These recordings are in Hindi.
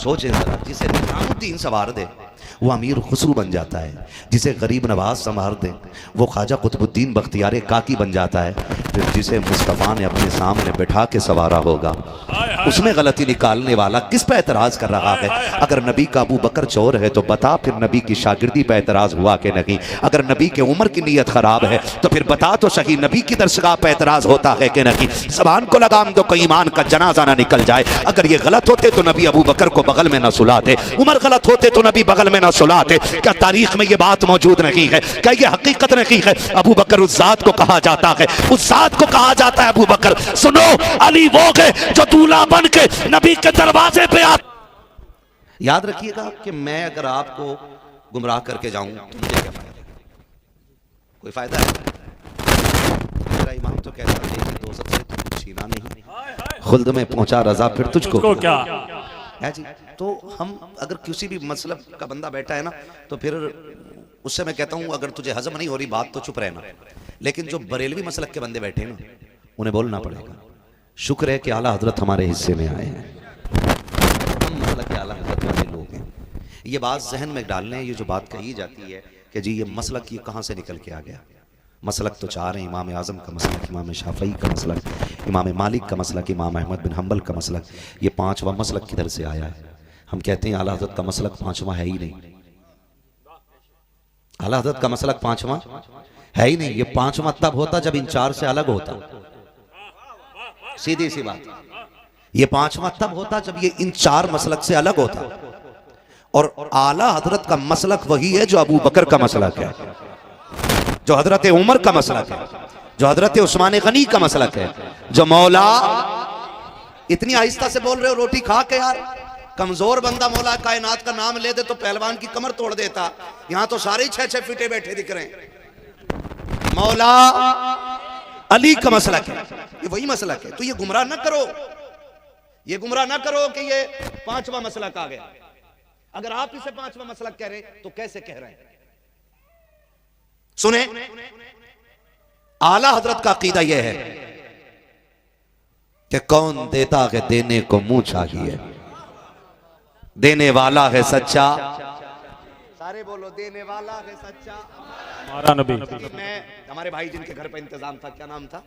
सोचें जरा, जिसे निजामुद्दीन संवार दे वो अमीर खुसरू बन जाता है, जिसे गरीब नवाज संवार दे वो ख्वाजा कुतुबुद्दीन बख्तियार काकी बन जाता है, फिर जिसे मुस्तफ़ा ने अपने सामने बैठा के संवारा होगा उसमें गलती निकालने वाला किस पे एतराज़ कर रहा है? अगर नबी का अबू बकर चोर है तो बता फिर नबी की शागिर्दी पे एतराज़ हुआ कि नहीं? अगर नबी के उम्र की नीयत ख़राब है तो फिर बता तो सही नबी की दरसगाह पे एतराज़ होता है कि नहीं? ज़बान को लगाम दो कोई ईमान का जनाजा ना निकल जाए। अगर ये गलत होते तो नबी अबू बकर को बगल में न सुलाते, उमर गलत होते तो नबी बगल में न सुलाते। क्या तारीख में ये बात मौजूद नहीं है? क्या ये हकीकत नहीं है? अबू बकर उस जात को कहा जाता है, उस जात को कहा जाता है अबू बकर। सुनो, अली वो है जो दूल्हा बन के नबी के दरवाजे पे आ। याद रखिएगा कि मैं अगर आपको गुमराह करके जाऊं तो मुझे क्या फायदा? कोई फायदा है? मेरा इमाम तो कहता है कि दोस्त से तो कुछ छीना नहीं, खुल्द में पहुंचा रजा फिर तुझको क्या है जी। तो हम अगर किसी भी मसलब का बंदा बैठा है ना तो फिर उससे मैं कहता हूं अगर तुझे हजम नहीं हो रही बात तो चुप रहना। लेकिन जो बरेलवी मसलक के बंदे बैठे हैं ना उन्हें बोलना पड़ेगा। शुक्र है कि आला हजरत हमारे हिस्से में आए हैं, हम मसलक के आला हजरत वाले लोग हैं। ये बात जहन में डाल लें, ये जो बात कही जाती है कि जी ये मसलक ये कहाँ से निकल के आ गया। मसलक तो चार हैं, इमाम आज़म का मसलक, इमाम शाफ़ई का मसलक, इमाम मालिक का मसलक, इमाम अहमद बिन हम्बल का मसलक। ये पांचवा मसलक किधर से आया है? हम कहते हैं आला हज़रत का मसलक पांचवा है ही नहीं। आला हज़रत का मसलक पांचवा है ही नहीं। ये पांचवा तब होता जब इन चार से अलग होता, सीधी सी बात। ये पांचवा तब होता जब ये इन चार मसलक से अलग होता। और आला हज़रत का मसलक वही है जो अबू बकर का मसलक है, जो हजरत उमर का मसलक है, जो हजरत उस्मान गनी का मसलक है, जो मौला। इतनी आहिस्ता से बोल रहे हो रोटी खा के यार। कमजोर बंदा मौला कायनात का नाम ले दे तो पहलवान की कमर तोड़ देता। यहां तो सारे 6-6 फीटे बैठे दिख रहे हैं। मौला अली का मसलक है, ये वही मसलक है। तो ये गुमराह ना करो, ये गुमराह ना करो कि ये पांचवा मसलक आ गया। अगर आप इसे पांचवा मसलक कह रहे तो कैसे कह रहे हैं? सुने, आला हजरत का अकीदा यह है कि कौन देता है देने को मुंह चाहिए, देने वाला है सच्चा। सारे बोलो देने वाला है सच्चा हमारा नबी। मैं हमारे भाई जिनके घर पे इंतजाम था, क्या नाम था?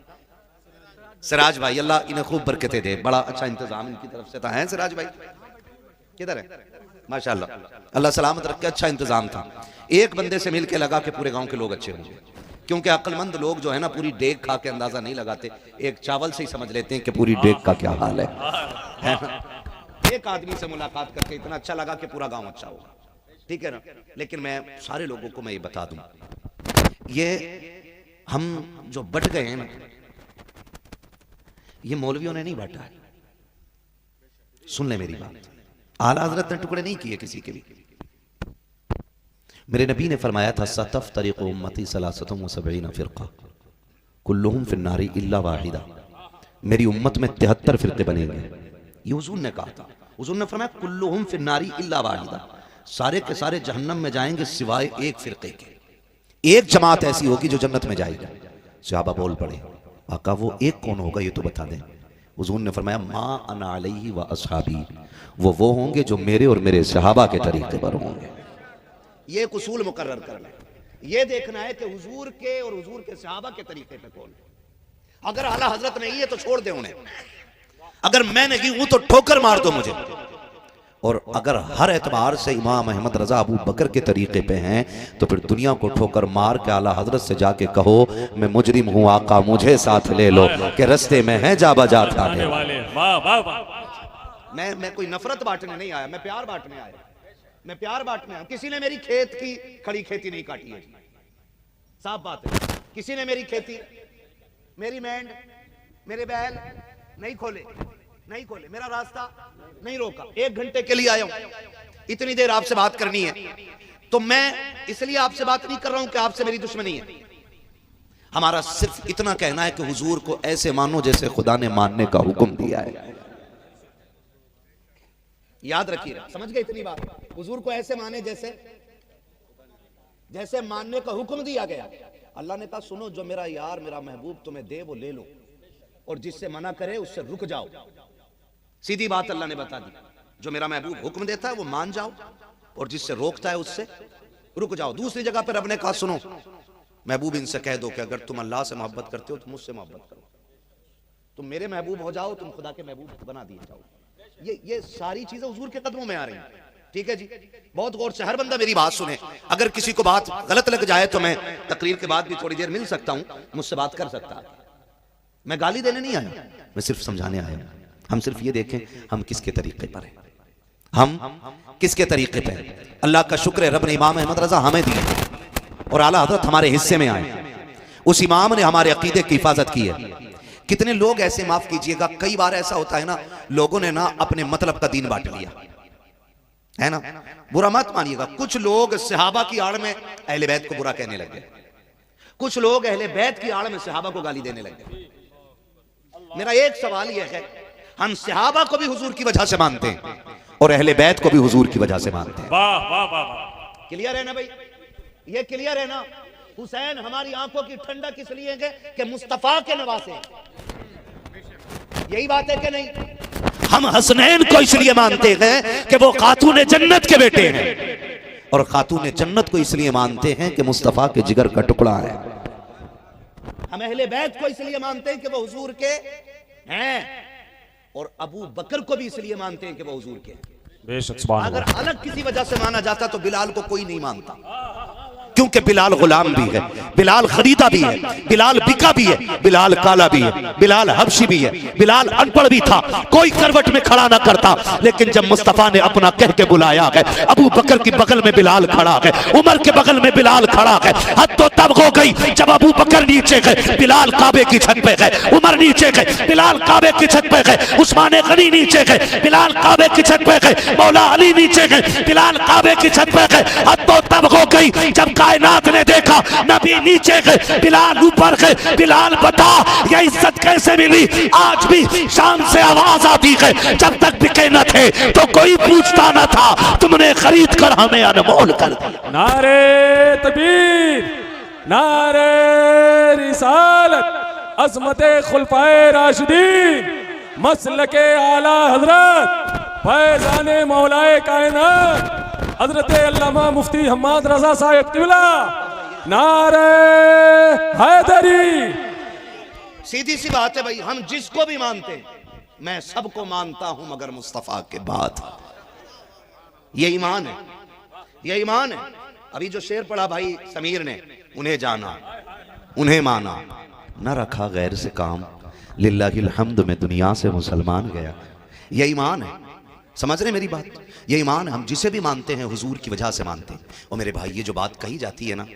सिराज भाई, अल्लाह इन्हें खूब बरकतें दे। बड़ा अच्छा इंतजाम इनकी तरफ से था। है सिराज भाई किधर है? माशाल्लाह, अल्लाह सलामत रखे। अच्छा इंतजाम था। एक बंदे से मिलके लगा कि पूरे गांव के लोग अच्छे होंगे, क्योंकि अक्लमंद लोग जो है ना पूरी डेग खा के अंदाजा नहीं लगाते, एक चावल से ही समझ लेते हैं कि पूरी डेग का क्या हाल है ना? एक आदमी से मुलाकात करके इतना अच्छा लगा कि पूरा गांव अच्छा होगा, ठीक है ना। लेकिन मैं सारे लोगों को मैं ये बता दूं, ये हम जो बट गए हैं ना, ये मौलवियों ने नहीं बांटा है। सुन ले मेरी बात, आला हजरत ने टुकड़े नहीं किए किसी के भी। मेरे नबी ने फरमाया था सतफ्तरिक़ु उम्मती सलासतुम व सबईना फ़िरक़ा कुल्लुहुम फ़िन्नारी इल्ला वाहिदा। मेरी उम्मत में 73 फ़िरक़े बनेंगे। ये हुज़ूर ने कहा था। हुज़ूर ने फरमाया कुल्लुहुम फ़िन्नारी इल्ला वाहिदा, सारे के सारे जहन्नम में जाएंगे सिवाय एक फ़िरक़े के। एक जमात ऐसी होगी जो जन्नत में जाएगी। सहाबा बोल पड़े, आका वो एक कौन होगा ये तो बता दें। हुज़ूर ने फरमाया मा अना अलैहि व अस्हाबी, वो होंगे जो मेरे और मेरे सहाबा के तरीके पर होंगे। ये एक उसूल मुकर्रर करना है, ये देखना है कि हुजूर के और हुजूर के सहाबा के तरीके पे कौन है। अगर आला हजरत नहीं है तो छोड़ दे उन्हें, अगर मैं नहीं हूं तो ठोकर मार दो मुझे। और अगर हर एतबार से इमाम अहमद रजा अबू बकर के तरीके पे हैं तो फिर दुनिया को ठोकर मार के आला हजरत से जाके कहो मैं मुजरिम हूं आका मुझे साथ ले लो कि रस्ते में है जा बजा थाने वाले। मैं कोई नफरत बांटने नहीं आया, मैं प्यार बांटने आया। मैं प्यार बांटने आया। किसी ने मेरी खेत की खड़ी खेती नहीं काटी है, साफ बात है। किसी ने मेरी खेती, मेरी मैंड, मेरे बैल नहीं खोले, नहीं खोले, मेरा रास्ता नहीं रोका। 1 घंटे के लिए आया हूं, इतनी देर आपसे बात करनी है तो मैं इसलिए आपसे बात नहीं कर रहा हूं कि आपसे मेरी दुश्मनी है। हमारा सिर्फ इतना कहना है कि हुजूर को ऐसे मानो जैसे खुदा ने मानने का हुक्म दिया है। याद रखिए, समझ गए इतनी बात? हुजूर को ऐसे माने जैसे जैसे मानने का हुक्म दिया गया। अल्लाह ने कहा सुनो, जो मेरा यार मेरा महबूब तुम्हें दे वो ले लो, और जिससे मना करे उससे रुक जाओ। सीधी बात अल्लाह ने बता दी। जो मेरा महबूब हुक्म देता है वो मान जाओ, और जिससे रोकता है उससे रुक जाओ। दूसरी जगह पर रब ने कहा सुनो, महबूब इनसे कह दो कि अगर तुम अल्लाह से मोहब्बत करते हो तो मुझसे मोहब्बत करो, तुम मेरे महबूब हो जाओ, तुम खुदा के महबूब बना दिए जाओ। ये सारी चीजें हुजूर के कदमों में आ रही हैं। ठीक है जी, बहुत गौर से हर बंदा मेरी बात सुने। अगर किसी को बात गलत लग जाए तो मैं तकरीर के बाद भी थोड़ी देर मिल सकता हूं, मुझसे बात कर सकता है। मैं गाली देने नहीं आया, मैं सिर्फ समझाने आया हूं। हम सिर्फ ये देखें हम किसके तरीके पर हैं, हम किसके तरीके पे हैं। अल्लाह का शुक्र है, रब ने इमाम अहमद रजा हमें दिए और आला हज़रत हमारे हिस्से में आए। उस इमाम ने हमारे अकीदे की हिफाजत की है। कितने लोग ऐसे, माफ कीजिएगा, कई बार ऐसा होता है ना, लोगों ने ना अपने मतलब का दीन बांट लिया है ना, बुरा मत मानिएगा। कुछ लोग सहाबा की आड़ में अहले बैत को बुरा कहने लगे, कुछ लोग अहले बैत की आड़ में सहाबा को गाली देने लगे। मेरा एक सवाल यह है, हम सहाबा को भी हुजूर की वजह से मानते हैं और अहले बैत को भी हुजूर की वजह से मानते हैं। वाह वाह वाह, क्लियर है ना भाई, ये क्लियर है ना। हुसैन हमारी आंखों की ठंडक किस लिए है कि मुस्तफा के नवासे, यही बात है कि नहीं। हम हसनैन को इसलिए मानते हैं कि वो खातून जन्नत के बेटे हैं, और खातून जन्नत को इसलिए मानते हैं कि मुस्तफा के जिगर का टुकड़ा है। हम अहले बैत को इसलिए मानते हैं कि वो हुजूर के हैं, और अबू बकर को भी इसलिए मानते हैं कि वो हुजूर के हैं। अगर अलग किसी वजह से माना जाता तो बिलाल को कोई नहीं मानता, क्योंकि बिलाल गुलाम भी है, बिलाल खरीदा भी है, बिलाल बिका भी है, बिलाल काला भी है, बिलाल हबशी भी है, बिलाल अनपढ़ भी था, कोई करवट में खड़ा ना करता। लेकिन जब मुस्तफा ने अपना कह के बुलाया है, अबू बकर की बगल में बिलाल खड़ा है, उमर के बगल में बिलाल खड़ा है। हद तो तब हो गई जब अबू बकर नीचे गए, बिलाल काबे की छत पे गए, उमर नीचे गए, बिलाल काबे की छत पे गए, उस्मान गनी नीचे गए, बिलाल काबे की छत पे गए, मौला अली नीचे गए, बिलाल काबे की छत पे गए। हद तो तब हो गई जब कायनात ने देखा नबी नीचे गए, बिलाल ऊपर गए। बिलाल बता ये इज्जत कैसे मिली? आज भी शाम से आवाज आती है, जब तक बिके न थे तो कोई पूछता न था, तुमने खरीद कर हमें अनमोल कर दिया। नारे तकबीर, नारे रिसालत, अज़मते खुलफाए राशिदीन, मसलके आला हजरत, फैज़ाने मौलाए कायनात हजरत अल्लामा मुफ्ती हम्माद रजा साहिब किबला, नारे हैदरी। सीधी सी बात है भाई, हम जिसको भी मानते हैं, मैं सबको मानता हूं मगर मुस्तफा के बाद। ये ईमान है, ये ईमान है। अभी जो शेर पढ़ा भाई समीर ने, उन्हें जाना, उन्हें माना, न रखा गैर से काम, लिल्लाहिल हम्द में दुनिया से मुसलमान गया। ये ईमान है, समझ रहे मेरी बात? ये ईमान हम जिसे भी मानते हैं हुजूर की वजह से मानते हैं। और मेरे भाई, ये जो बात कही जाती है ना,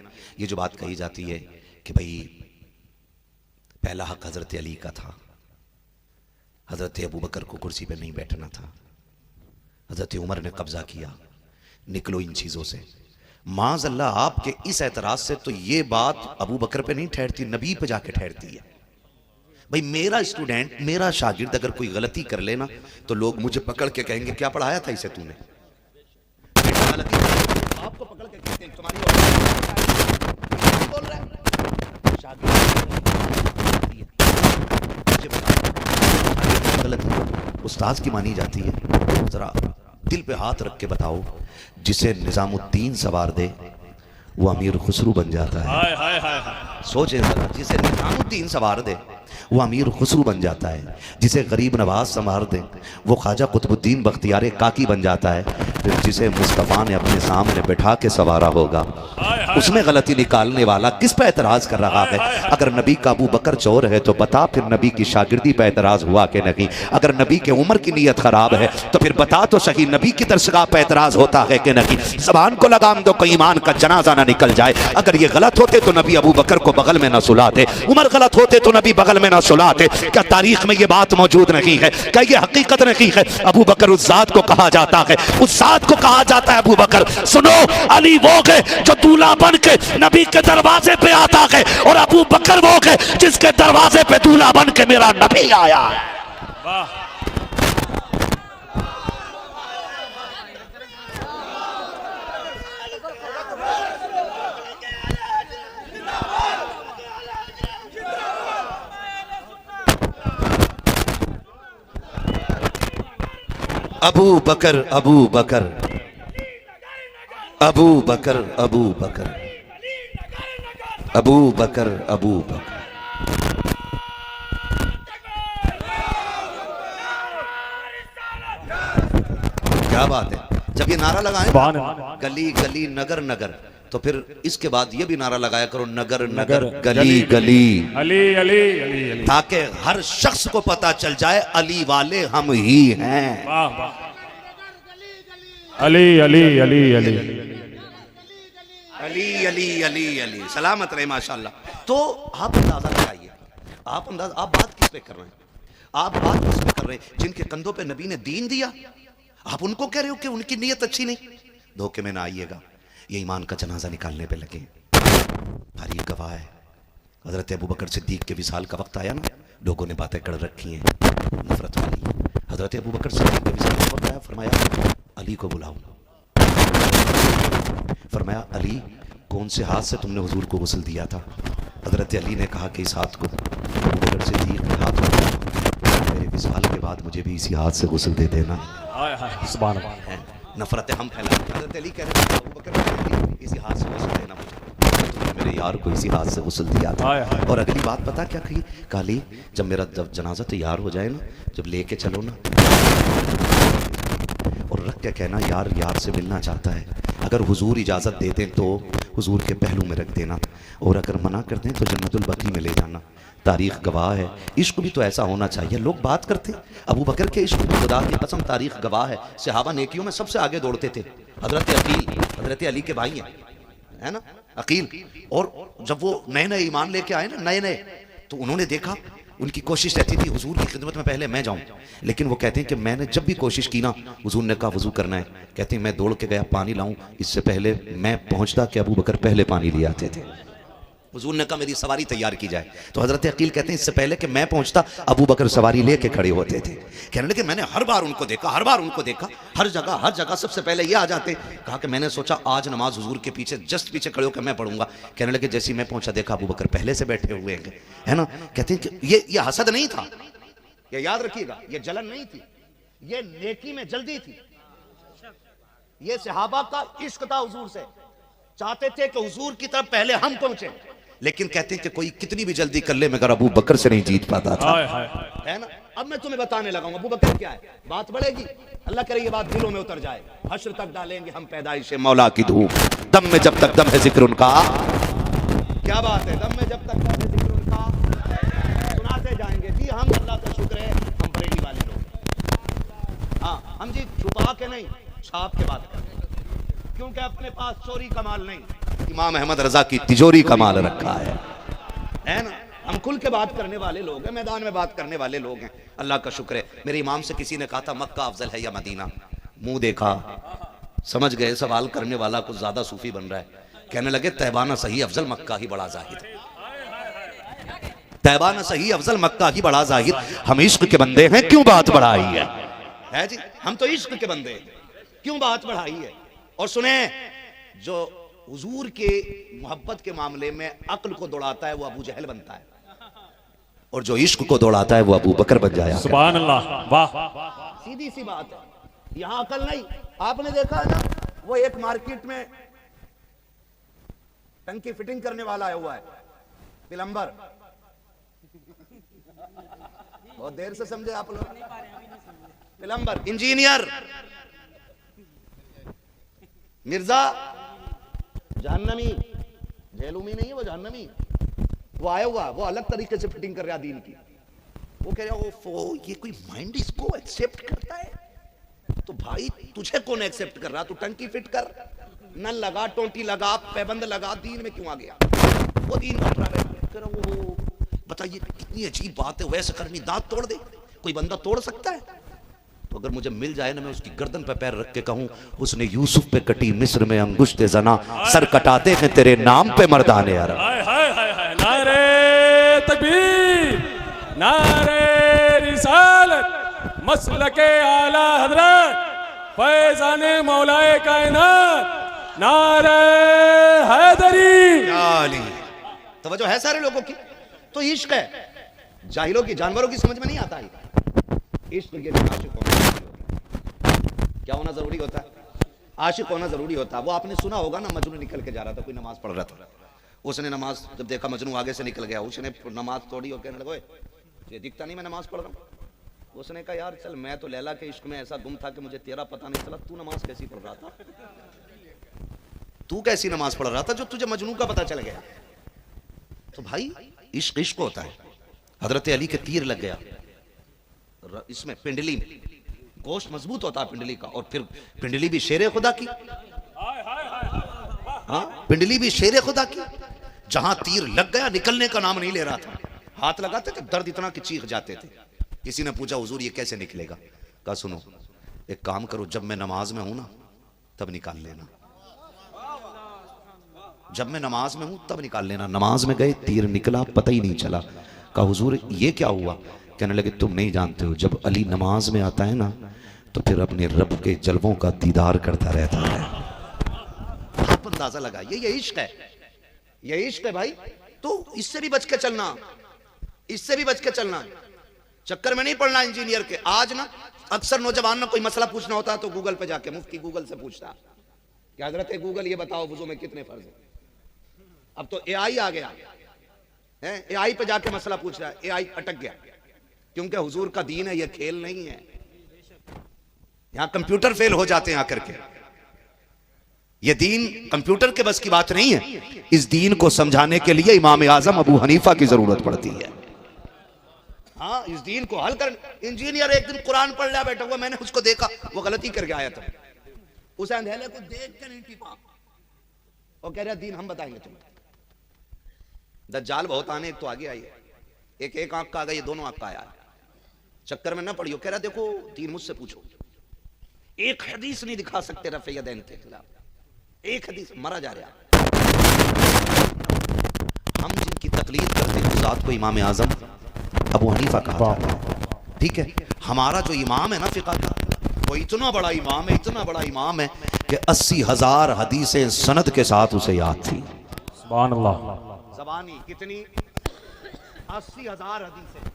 ये जो बात कही जाती है कि भाई पहला हक हजरत अली का था, हजरत अबू बकर को कुर्सी पर नहीं बैठना था, हजरत उमर ने कब्जा किया, निकलो इन चीजों से। माज़अल्लाह आपके इस एतराज से तो ये बात अबू बकर पे नहीं ठहरती, नबी पे जाके ठहरती है। भाई मेरा स्टूडेंट, मेरा शागिर्द अगर कोई गलती कर लेना तो लोग मुझे पकड़ के कहेंगे क्या पढ़ाया था इसे तूने? आपको पकड़ के कहते हैं तुम्हारी बोल रहा है गलत उस्ताद की मानी जाती है। जरा दिल पे हाथ रख के बताओ, जिसे निजामुद्दीन सवार दे वो अमीर खुसरू बन जाता है। हाय हाय हाय हाय। सोचे जरा, जिसे निजामुद्दीन सवार दे वो अमीर खुसरू बन जाता है, जिसे गरीब नवाज संवार दे वो ख्वाजा कुतुबुद्दीन बख्तियार काकी बन जाता है, फिर जिसे मुस्तफ़ा ने अपने सामने बैठा के सवारा होगा उसमें गलती निकालने वाला किस पे एतराज कर रहा है? अगर नबी का अबू बकर चोर है तो बता फिर नबी की शागिर्दी पे एतराज हुआ कि नहीं? अगर नबी के उमर की नीयत खराब है तो फिर बता तो सही नबी की दरसगाह पे एतराज होता है कि नहीं? ज़बान को लगाम दो, कोई ईमान का जनाजा ना निकल जाए। अगर ये गलत होते तो नबी अबू बकर को बगल में न सुलाते, उमर गलत होते तो नबी बगल में न सुलाते। क्या तारीख में ये बात मौजूद नहीं है? क्या ये हकीकत नहीं है? अबू बकर उस जात को कहा जाता है, उस जात को कहा जाता है अबू बकर। सुनो, अली वो है जो दूल्हा बन के नबी के दरवाजे पे आता है, और अबू बकर वो है जिसके दरवाजे पे दूल्हा बन के मेरा नबी आया है। वाह। अबू बकर अबू बकर अबू बकर अबू बकर अबू बकर अबू बकर। क्या बात है। जब ये नारा लगाए गली गली नगर नगर, तो फिर इसके बाद ये भी नारा लगाया करो नगर नगर गली गली, अली अली अली अली, ताकि हर शख्स को पता चल जाए अली वाले हम ही हैं। वाह वाह, अली अली अली अली अली अली अली अली, सलामत रहे माशाल्लाह। तो आप अंदाजा लगाइए, आप बात किस पे कर रहे हैं? आप बात किस पे कर रहे हैं? जिनके कंधों पे नबी ने दीन दिया, आप उनको कह रहे हो कि उनकी नीयत अच्छी नहीं। धोखे में ना आइएगा। ये ईमान का जनाजा निकालने पे लगे। तारीख गवाह है, हजरत अबू बकर सिद्दीक के विसाल का वक्त आया ना, लोगों ने बातें कर रखी हैं नफरत वाली। हजरत अबू बकर सिद्दीक के विसाल का वक्त आया, फरमाया अली को बुलाओ। फरमाया अली, कौन से हाथ से तुमने हुजूर को गुस्ल दिया था? हजरत अली ने कहा कि इस हाथ को। अबू बकर सिद्दीक के हाथ में, मेरे विसाल के बाद मुझे भी इसी हाथ से गुस्ल दे देना। सुभान अल्लाह। नफरतें हम फैलाते। हजरत अली कह रहे थे अबू बकर इसी हाथ से गुस्ल देना मुझे, तुमने मेरे यार को इसी हाथ से गुस्ल दिया था। और अगली बात पता क्या कही? काली, जब मेरा जनाजा तैयार हो जाए ना, जब लेके चलो ना, और रख के कहना यार यार से मिलना चाहता है। अगर हुजूर इजाज़त दे दें तो हुजूर के पहलू में रख देना, और अगर मना कर दें तो जन्नतुल बकी में ले जाना। तारीख गवाह है। इश्क भी तो ऐसा होना चाहिए। लोग बात करते अबू बकर के इश्क की, खुदा की कसम तारीख गवाह है, सहाबा नेकियों में सबसे आगे दौड़ते थे। हजरत अकील, हजरत अली के भाई हैं, है ना अकील। और जब वो नए नए ईमान लेके आए ना, नए नए, तो उन्होंने देखा, उनकी कोशिश रहती थी हुजूर की खिदमत में पहले मैं जाऊं। लेकिन वो कहते हैं कि मैंने जब भी कोशिश की ना, हुजूर ने कहा वजू करना है, कहते हैं मैं दौड़ के गया पानी लाऊं, इससे पहले मैं पहुंचता कि अबू बकर पहले पानी ले आते थे। हुजूर ने कहा मेरी सवारी तैयार की जाए, तो हजरत अकील कहते हैं इससे पहले कि मैं पहुंचता अबू बकर सवारी लेके खड़े होते थे। कहने लगे मैंने हर बार उनको देखा, हर बार उनको देखा, हर जगह सबसे पहले ये आ जाते। कहा कि मैंने सोचा आज नमाज हुजूर के पीछे जस्ट पीछे खड़े होकर मैं पढ़ूंगा। कहने लगे जैसे मैं पहुंचा देखा अबू बकर पहले से बैठे हुए हैं, है ना। कहते हैं कि ये हसद नहीं था, ये याद रखिएगा, ये जलन नहीं थी, ये नेकी में जल्दी थी। ये सहाबा का इश्क था हुजूर से, चाहते थे कि हुजूर की तरफ पहले हम पहुंचे। लेकिन कहते हैं कि कोई कितनी भी जल्दी कर ले मगर अबू बकर से नहीं जीत पाता था, है ना। अब मैं तुम्हें बताने लगा हूं अबू बकर क्या है। बात बढ़ेगी, अल्लाह करे ये बात दिलों में उतर जाए। हश्र तक डालेंगे हम पैदाइश मौला की धूप, दम में जब तक दम है जिक्र उनका। क्या बात है, दम में जब तक दम है जिक्र उनका, सुनाते जाएंगे। जी हम, अल्लाह का शुक्र है, हम बरेली वाले लोग। हाँ, हम जी छुपा के नहीं, छाप के बात करते हैं, क्योंकि अपने पास चोरी का माल नहीं, इमाम अहमद रजा की तिजोरी का माल रखा है ना। हम खुल के बात करने वाले लोग हैं, मैदान में बात करने वाले लोग हैं। अल्लाह का शुक्र है। मेरे इमाम से किसी ने कहा था मक्का अफजल है या मदीना, मुंह देखा, समझ गए सवाल करने वाला कुछ ज्यादा सूफी बन रहा है। कहने लगे तैबाना सही अफजल, मक्का ही बड़ा जाहिर। तैबाना सही अफजल, मक्का ही बड़ा जाहिर। हम इश्क के बंदे हैं, क्यों बात बढ़ाई है जी। हम तो इश्क के बंदे हैं, क्यों बात बढ़ाई है। और सुने, जो हुजूर के मोहब्बत के मामले में अक्ल को दौड़ाता है वो अबू जहल बनता है, और जो इश्क को दौड़ाता है वो अबू बकर बन जाया। सुभान अल्लाह, वाह, सीधी सी बात है। यहां अकल नहीं। आपने देखा है ना, वो एक मार्केट में टंकी फिटिंग करने वाला आया हुआ है, प्लम्बर। बहुत देर से समझे आप लोग। प्लम्बर, इंजीनियर, मिर्जा, जहन्नमी, जेलूमी नहीं है वो, जहन्नमी। वो आया हुआ, वो अलग तरीके से फिटिंग कर रहा दीन की। वो कह रहा ये कोई माइंड इसको एक्सेप्ट करता है? तो भाई तुझे कौन एक्सेप्ट कर रहा? तू टंकी फिट कर, नल लगा, टोंटी लगा, पैबंद लगा, दीन में क्यों आ गया? वो दीन का कह रहा वो बताइए कितनी अजीब बात है। वैसे करनी दांत तोड़ दे, कोई बंदा तोड़ सकता है? तो अगर मुझे मिल जाए ना, मैं उसकी गर्दन पे पैर रख के कहूं उसने यूसुफ पे कटी मिस्र में अंगुश्ते जना, सर कटाते हैं तेरे नाम पे मर्दाने अरब। नारे तकबीर, नारे रिसालत, मसलके आला हजरत फैजाने मौलाए कायनात, नारे हैदरी। तवज्जो है सारे लोगों की। तो इश्क है, जाहिलों की, जानवरों की समझ में नहीं आता है इश्क। ये क्या होना जरूरी होता है? आशिक होना जरूरी होता है। वो आपने सुना होगा ना, मजनू निकल के जा रहा था, कोई नमाज पढ़ रहा था, उसने नमाज जब देखा मजनू आगे से निकल गया, उसने नमाज तोड़ी और कहने लगा, ये दिखता नहीं मैं नमाज पढ़ रहा हूँ। उसने कहा यार चल, मैं तो लैला के इश्क में ऐसा गुम था कि मुझे तेरा पता नहीं चला, तू नमाज कैसी पढ़ रहा था? तू कैसी नमाज पढ़ रहा था जो तुझे मजनू का पता चल गया? तो भाई इश्क इश्क होता है। हजरत अली के तीर लग गया इसमें, पिंडली में, गोश्त मजबूत होता है पिंडली का, और फिर पिंडली भी शेरे खुदा की। हाँ, पिंडली भी शेरे खुदा की। जहां तीर लग गया निकलने का नाम नहीं ले रहा था, हाथ लगाते थे दर्द इतना कि चीख जाते थे। किसी ने पूछा हुजूर ये कैसे निकलेगा? कहा सुनो, एक काम करो, जब मैं नमाज में हूं ना तब निकाल लेना, जब मैं नमाज में हूं तब निकाल लेना। नमाज में गए, तीर निकला, पता ही नहीं चला। कहा हुजूर ये क्या हुआ? कहने लगे तुम नहीं जानते हो, जब अली नमाज में आता है ना तो फिर अपने रब के जलवों का दीदार करता रहता है। आप अंदाजा लगाइए, ये इश्क है, ये इश्क है भाई। तो इससे भी बच के चलना, इससे भी बच के चलना, चक्कर में नहीं पड़ना इंजीनियर के। आज ना अक्सर नौजवान ना कोई मसला पूछना होता है तो गूगल पे जाके, मुफ्ती गूगल से पूछता है कि हजरत गूगल ये बताओ वुजू में कितने फर्ज है। अब तो एआई आ गया है, एआई पे जाके मसला पूछ रहा है, एआई अटक गया, क्योंकि हुजूर का दीन है, ये खेल नहीं है। यहां कंप्यूटर फेल हो जाते हैं आकर के। ये दीन कंप्यूटर के बस की बात नहीं है। इस दीन को समझाने के लिए इमाम आजम अबू हनीफा की जरूरत पड़ती है। हाँ, इस दीन को हल कर। इंजीनियर एक दिन कुरान पढ़ लिया बैठा हुआ, मैंने उसको देखा, वो गलती करके आया था, उस अंधेले को देख के नहीं टिपा, और कह रहा दीन हम बताएंगे तुम्हें। दज्जाल बहुत आने, एक तो आगे आई है, एक आंख का आ गया, ये दोनों आंख का आया है। चक्कर में ना पड़ियो, कह रहा देखो दीन मुझसे पूछो, एक हदीस नहीं दिखा सकते रफ़े यदैन के खिलाफ, एक हदीस, मरा जा रहा। हम जिनकी तकलीफ करते हैं उस जात को इमाम आजम अबू हनीफा कहा था। ठीक है, हमारा जो इमाम है ना फिक़ह का, वो इतना बड़ा इमाम है, इतना बड़ा इमाम है कि 80,000 हदीसें सनद के साथ उसे याद थी। सुभान अल्लाह। ज़बानी कितनी? 80,000 हदीसें,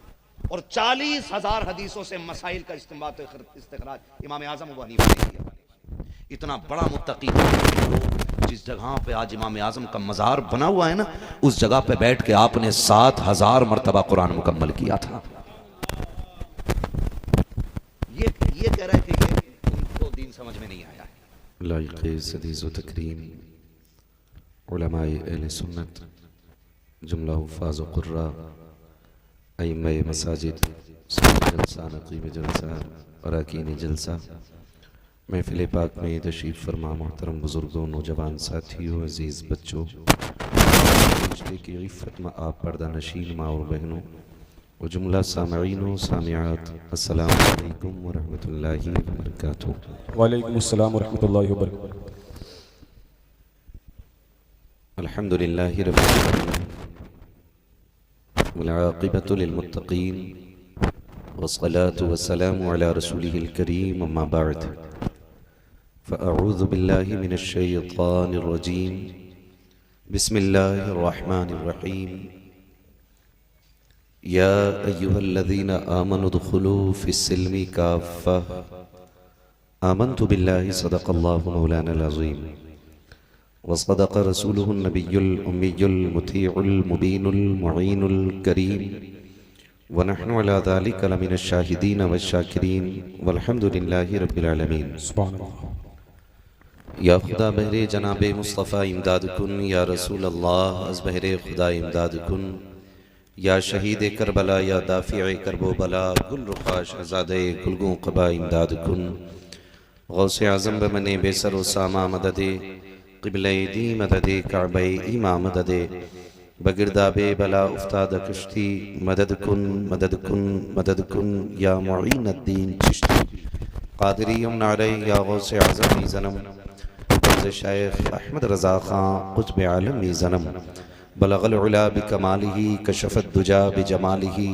और 40,000 हदीसों से मसाइल का इस्तेमाल इस्तिखराज इमाम आजम अबू हनीफा ने किया। इतना बड़ा मुत्तकी, जिस जगह पे आज इमाम आजम का मज़ार बना हुआ है ना, उस जगह पे बैठ के आपने 7,000 मरतबा कुरान मुकम्मल किया था। ये कह रहा है कि ये उनको दीन समझ में नहीं आया है। लाइक़ सदीज़ व तकरीम उलमाए अहले सुन्नत, जुमला हुफ़ाज़ व क़ुर्रा, अइम्माए मसाजिद, जलसा, नक़ीब जलसा, अराकीन जलसा, महफ़िल पाक में तशरीफ़ फरमा मोहतरम बुज़ुर्गों, नौजवान साथियों, अज़ीज़ बच्चों, रिश्ते की इफ़्फ़त में आप पर्दा नशीन माँ और बहनों व जुमला सामईन व सामियात, अस्सलामु अलैकुम व रहमतुल्लाहि व बरकातुहू। वालेकुम अस्सलाम व रहमतुल्लाहि व बरकातुहू। अल्हम्दुलिल्लाहि रब्बिल आलमीन वल आक़िबतु लिल मुत्तक़ीन वस्सलातु वस्सलामु अला रसूलिहिल करीम, अम्मा बअद, फ़अऊज़ु बिल्लाहि मिनश शैतानिर रजीम, बिस्मिल्लाहिर रहमानिर रहीम। या अय्युहल्लज़ीना आमनु दुख़ुलू फ़िस्सिल्मि काफ़्फ़ा, आमन्तु बिल्लाहि सदक़ल्लाहु मौलानाल अज़ीम व सदक़ रसूलुहुन नबियुल उम्मियुल मुतीउल मुबीनुल मुईनुल करीम व नहनु अला ज़ालिका लमिनश शाहिदीन वश्शाकिरीन वल्हम्दुलिल्लाहि रब्बिल आलमीन। सुभान अल्लाह। या खुदा बहरे जनाबे मुस्तफ़ा इमदाद कुन, या रसूल अल्लाह अज़ बहरे खुदा इमदाद कुन, या शहीद करबला, या दाफ़िए करबो बला, गुल रुखा शहज़ादे गुलगों क़बा इमदाद कुन, गौसे आज़म बमने बेसर व सामा मददे, क़िबले दी मददे, काबे ईमा मददे, बगिरदाबे बला उफ्ताद कश्ती, मदद कुन मदद कुन मदद कुन, या मुईन अद्दीन चिश्ती, क़ादिरी नारे, या गौसे आज़म ज़नम, शेख अहमद रज़ा ख़ान क़ुत्ब आलम ज़नम, बलगल उला बिकमालिही, कशफ़त दुजा बिजमालिही,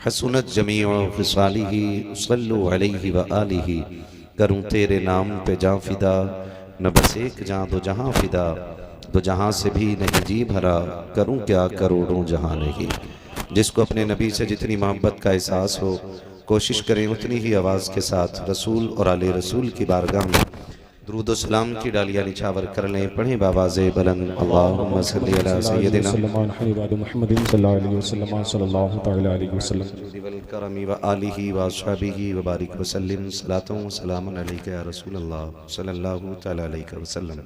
हसनत जमीउ ख़िसालिही, सल्लु अलैहि व आलिही। करूँ तेरे नाम पे जाँ फ़िदा, न बस एक जाँ दो जहाँ फ़िदा, दो जहाँ से भी नहीं जी भरा, करूँ क्या करोड़ों जहाँ नहीं। जिसको अपने नबी से जितनी मोहब्बत का एहसास हो कोशिश करें उतनी ही आवाज़ के साथ रसूल और आले रसूल की बारगाह में दुरूद व सलाम की डालियाँ निछावर कर लें। पढ़ें बावाज़े बुलंद अल्लाहुम्मा सल्ली अला सय्यदिना वल करमी व आलिही व अस्हाबिही व बारिक व सल्लिम सलातु व सलामुन अलैका या रसूल अल्लाह सल्लल्लाहु तआला अलैहि वसल्लम।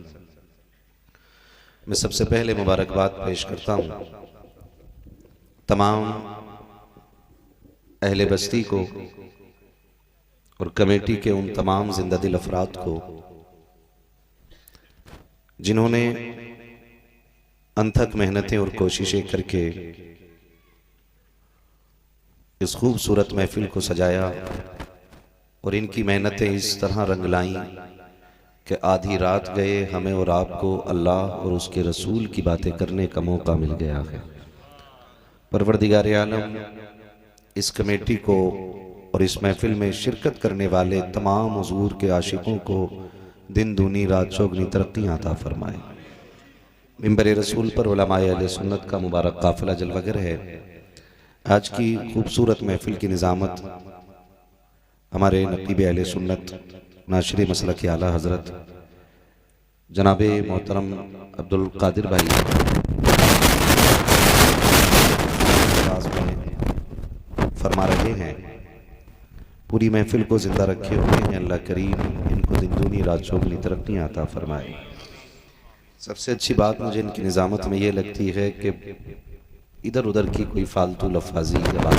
मैं सबसे पहले मुबारकबाद पेश करता हूँ तमाम अहले बस्ती को और कमेटी के उन तमाम जिंदा दिल अफराद को जिन्होंने अनथक मेहनतें और कोशिशें करके इस खूबसूरत महफिल को सजाया और इनकी मेहनतें इस तरह रंग लाईं कि आधी रात गए हमें और आपको अल्लाह और उसके रसूल की बातें करने का मौका मिल गया है। परवरदिगार आलम इस कमेटी को और इस महफिल में शिरकत करने वाले तमाम हुजूर के आशिकों को दिन दूनी रात चौगनी तरक्की अता फरमाए। मिंबर रसूल पर उलमाए अहले सुन्नत का मुबारक काफिला जलवागर है। आज की खूबसूरत महफिल की निज़ामत हमारे नकीब अहले सुन्नत नाशिर मसलक के आला हज़रत जनाबे मोहतरम अब्दुल कादिर भाई फरमा रहे हैं। पूरी महफिल को जिंदा रखे हुए हैं। अल्लाह करीम इनको दिन दूनी रात चौगनी तरक्की अता फरमाए। सबसे अच्छी बात मुझे इनकी निज़ामत में ये लगती है कि इधर उधर की कोई फालतू लफाजी या बात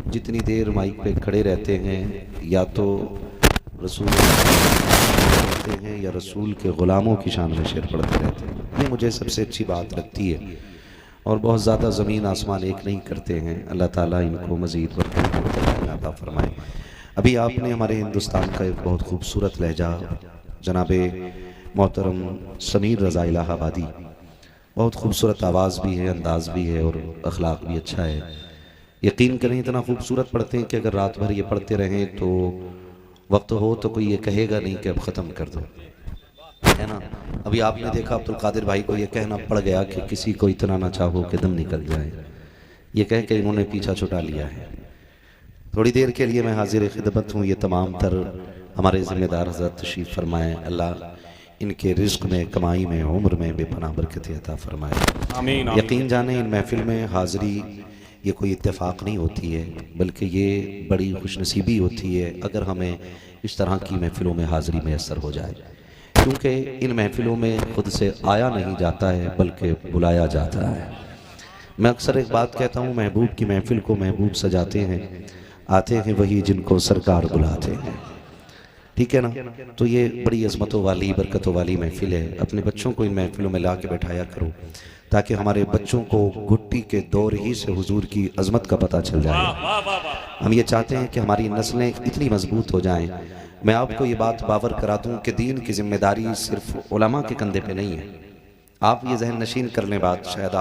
जितनी देर माइक पे खड़े रहते हैं या तो रसूल रहते हैं या रसूल के ग़ुलामों की शान में शेर पढ़ते रहते हैं। ये मुझे सबसे अच्छी बात लगती है और बहुत ज़्यादा ज़मीन आसमान एक नहीं करते हैं। अल्लाह ताला इनको मज़ीद बरकत अता फरमाए। अभी आपने हमारे हिंदुस्तान का एक बहुत खूबसूरत लहजा जनाबे मोहतरम समीर रज़ा इलाहाबादी, बहुत खूबसूरत आवाज़ भी है, अंदाज भी है और अखलाक भी अच्छा है। यकीन करें इतना खूबसूरत पढ़ते हैं कि अगर रात भर ये पढ़ते रहें तो वक्त हो तो कोई ये कहेगा नहीं कि अब ख़त्म कर दो, है ना। अभी आपने देखा अब्दुल कादिर भाई को ये कहना पड़ गया कि किसी को इतना ना चाहो कि दम निकल जाए, ये कह के इन्होंने पीछा छुटा लिया है। थोड़ी देर के लिए मैं हाजिर खिदमत हूँ। ये तमाम तर हमारे ज़िम्मेदार हज़रत तशरीफ़ फरमाएँ। अल्लाह इनके रिज़्क़ में, कमाई में, उम्र में बेपनाह बरकत अता फरमाए। आमीन। यकीन जाने इन महफिल में हाज़िरी ये कोई इत्तेफाक नहीं होती है, बल्कि ये बड़ी खुशनसीबी होती है अगर हमें इस तरह की महफिलों में हाज़िरी मैसर हो जाए, क्योंकि इन महफिलों में खुद से आया नहीं जाता है बल्कि बुलाया जाता है। मैं अक्सर एक बात कहता हूँ, महबूब की महफिल को महबूब सजाते हैं, आते हैं वही जिनको सरकार बुलाते हैं। ठीक है ना। तो ये बड़ी अज़मतों वाली, बरकतों वाली महफिल है। अपने बच्चों को इन महफिलों में ला के बैठाया करो ताकि हमारे बच्चों को घुट्टी के दौर ही से हुजूर की अज़मत का पता चल जाए। हम ये चाहते हैं कि हमारी नस्लें इतनी मजबूत हो जाएं। मैं आपको ये बात बावर करा दूं कि दीन की जिम्मेदारी सिर्फ उलमा के कंधे पे नहीं है। आप ये जहन नशीन कर लें बात, शायद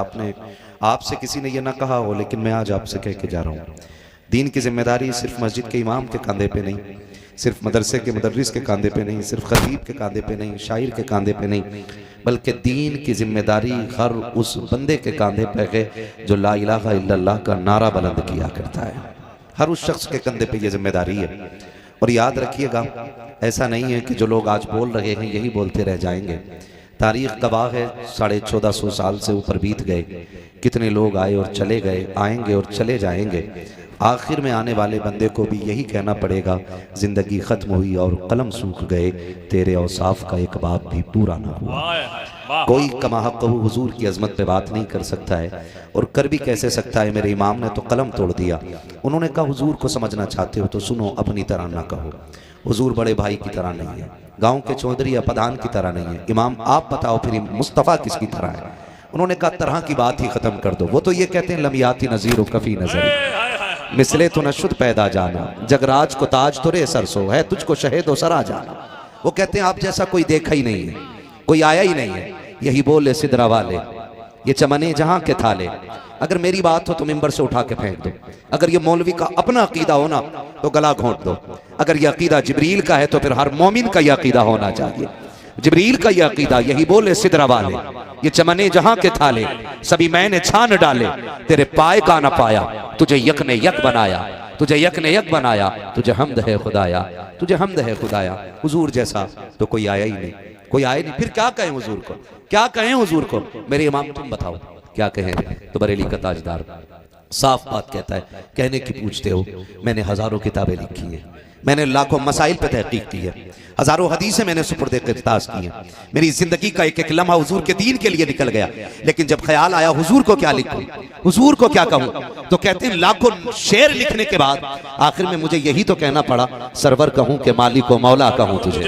आपसे किसी ने ये ना कहा हो, लेकिन मैं आज आपसे कह के जा रहा हूँ, दीन की जिम्मेदारी सिर्फ मस्जिद के इमाम के कंधे पे नहीं, सिर्फ मदरसे के मुदर्रिस के कंधे पे नहीं, सिर्फ खतीब के कंधे पे नहीं, शायर के कंधे पे नहीं, बल्कि दीन की जिम्मेदारी हर उस बंदे के कंधे पे है जो ला इलाहा इल्लल्लाह का नारा बुलंद किया करता है। हर उस शख्स के कंधे पे ये जिम्मेदारी है। और याद रखिएगा, ऐसा नहीं है कि जो लोग आज बोल रहे हैं यही बोलते रह जाएंगे। तारीख गवाह है, 1450 साल से ऊपर बीत गए, कितने लोग आए और चले गए, आएंगे और चले जाएंगे। आखिर में आने वाले बंदे को भी यही कहना पड़ेगा, जिंदगी खत्म हुई और कलम सूख गए, तेरे औसाफ का एक बाब भी पूरा ना हुआ। कोई कमाहक हुजूर की अजमत पे बात नहीं कर सकता है, और कर भी कैसे सकता है। मेरे इमाम ने तो कलम तोड़ दिया। उन्होंने कहा हुजूर को समझना चाहते हो तो सुनो, अपनी तरह ना कहो। हुजूर बड़े भाई की तरह नहीं है, गाँव के चौधरी या प्रधान की तरह नहीं है। इमाम आप बताओ फिर मुस्तफ़ा किसकी तरह है। उन्होंने कहा तरह की बात ही खत्म कर दो। वो तो ये कहते हैं लमियाती नज़ीर कफ़ी नजर मिसले तो नशुद पैदा जाना, जगराज को ताज तो रे सरसो है, तुझको शहेद सरा जाना। वो कहते हैं आप जैसा कोई देखा ही नहीं है, कोई आया ही नहीं है। यही बोले सिदरा वाले, ये चमने जहां के थाले। अगर मेरी बात हो तो मिंबर से उठा के फेंक दो। अगर ये मौलवी का अपना अकीदा हो ना तो गला घोंट दो। अगर ये अकीदा जिब्रील का है तो फिर हर मोमिन का ये अकीदा होना चाहिए। जिब्रील का ये अकीदा, यही बोले सिदरा वाले, ये चमने जहां के थाले, सभी मैंने छान डाले, तेरे पाए का न पाया, तुझे यक ने यक बनाया। तुझे यक ने यक बनाया, तुझे हमद है खुदाया, तुझे हमद है खुदाया। हुजूर जैसा तो कोई आया ही नहीं, कोई आया नहीं। फिर क्या कहें हुजूर को, क्या कहें हुजूर को? मेरे इमाम तुम बताओ क्या कहें? तो बरेली का ताजदार साफ बात कहता है, कहने की पूछते हो, मैंने हजारों किताबें लिखी हैं, मैंने लाखों मसाइल पे तहकीक की है, हजारों हदीसें मैंने सुपुर्द क़िरतास की हैं, मेरी जिंदगी का एक एक लम्हा हुजूर के दीन के लिए निकल गया। लेकिन जब ख्याल आया हुजूर को क्या लिखूं, हुजूर को क्या कहूं, तो कहते हैं लाखों शेर लिखने के बाद आखिर में मुझे यही तो कहना पड़ा, सरवर कहूं कि मालिक व मौला कहूं तुझे,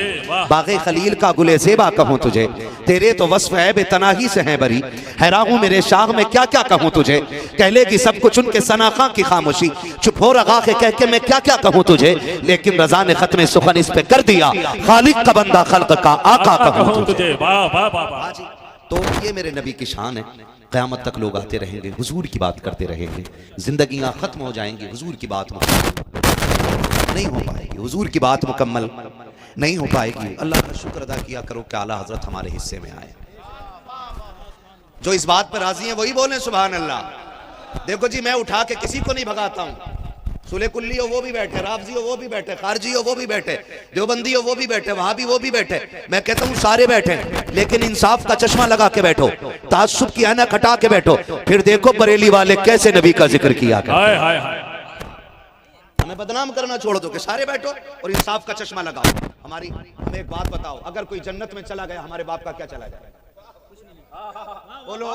बाग़े खलील का गुले ज़ेबा कहूं तुझे, तेरे तो वस्फ़ है बेतनाही से हैं बरी, हैरान हूं मेरे शाह में क्या क्या कहूं तुझे, कहलेगी सब कुछ उनके सनाखा की खामोशी, चुप हो रहा है कह के मैं क्या क्या कहूं तुझे, लेकिन रज़ा ने खत्म सुखन इस पे कर दिया, खालिक का बंदा खल्क का आका कहूं तुझे। तो ये मेरे नबी की शान है। क़यामत तक लोग आते रहेंगे, हुजूर की बात करते रहेंगे, जिंदगियां खत्म हो जाएंगी, हुजूर की बात मुकम्मल नहीं हो पाएगी, हुजूर की बात मुकम्मल नहीं हो पाएगी। अल्लाह का शुक्र अदा किया करो कि आला हजरत हमारे हिस्से में आए। जो इस बात पर राजी हैं वही बोले सुभान अल्लाह। देखो जी, मैं उठा के किसी को नहीं भगाता हूं, सुले कुल्ली हो वो भी बैठे, राफजी हो वो भी बैठे, खारजी हो वो भी बैठे, देवबंदी हो वो भी बैठे, वहां भी वो भी बैठे, मैं कहता हूं सारे बैठे, लेकिन इंसाफ का चश्मा लगा के बैठो, ताज्जुब की ऐनक हटा के बैठो, फिर देखो बरेली वाले कैसे नबी का जिक्र किया करते हैं। हमें बदनाम करना छोड़ दो कि सारे बैठो और इंसाफ का चश्मा लगाओ। हमें एक बात बताओ, अगर कोई जन्नत में चला गया, हमारे बाप का क्या चला जाएगा? बोलो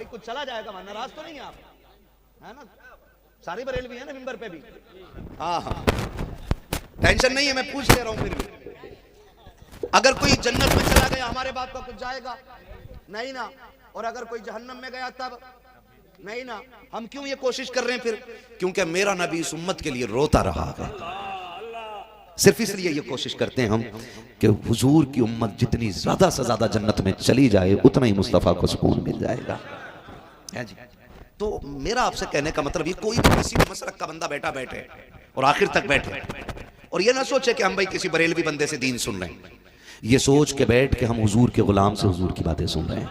कुछ चला जाएगा, नाराज तो नहीं है आप, है ना? सारी बरेलवी है ना मिंबर पे भी। हाँ हाँ, टेंशन नहीं है, मैं पूछ ले रहा हूं। फिर भी अगर कोई जन्नत में चला गया, हमारे बाप का कुछ जाएगा नहीं ना, और अगर कोई जहन्नम में गया तब नहीं ना। हम क्यों ये कोशिश कर रहे हैं फिर? क्योंकि मेरा नबी इस उम्मत के लिए रोता रहा है। सिर्फ इसलिए ये कोशिश करते हैं हम कि हुजूर की उम्मत जितनी ज्यादा से ज्यादा जन्नत में चली जाए, उतना ही मुस्तफा को सुकून मिल जाएगा, है जी। तो मेरा आपसे कहने का मतलब ये, कोई भी किसी भी मसलक का बंदा बैठा बैठे और आखिर तक बैठे और ये ना सोचे कि हम भाई किसी बरेलवी बंदे से दीन सुन रहे हैं, ये सोच के बैठ के हम हुजूर के गुलाम से हुजूर की बातें सुन रहे हैं।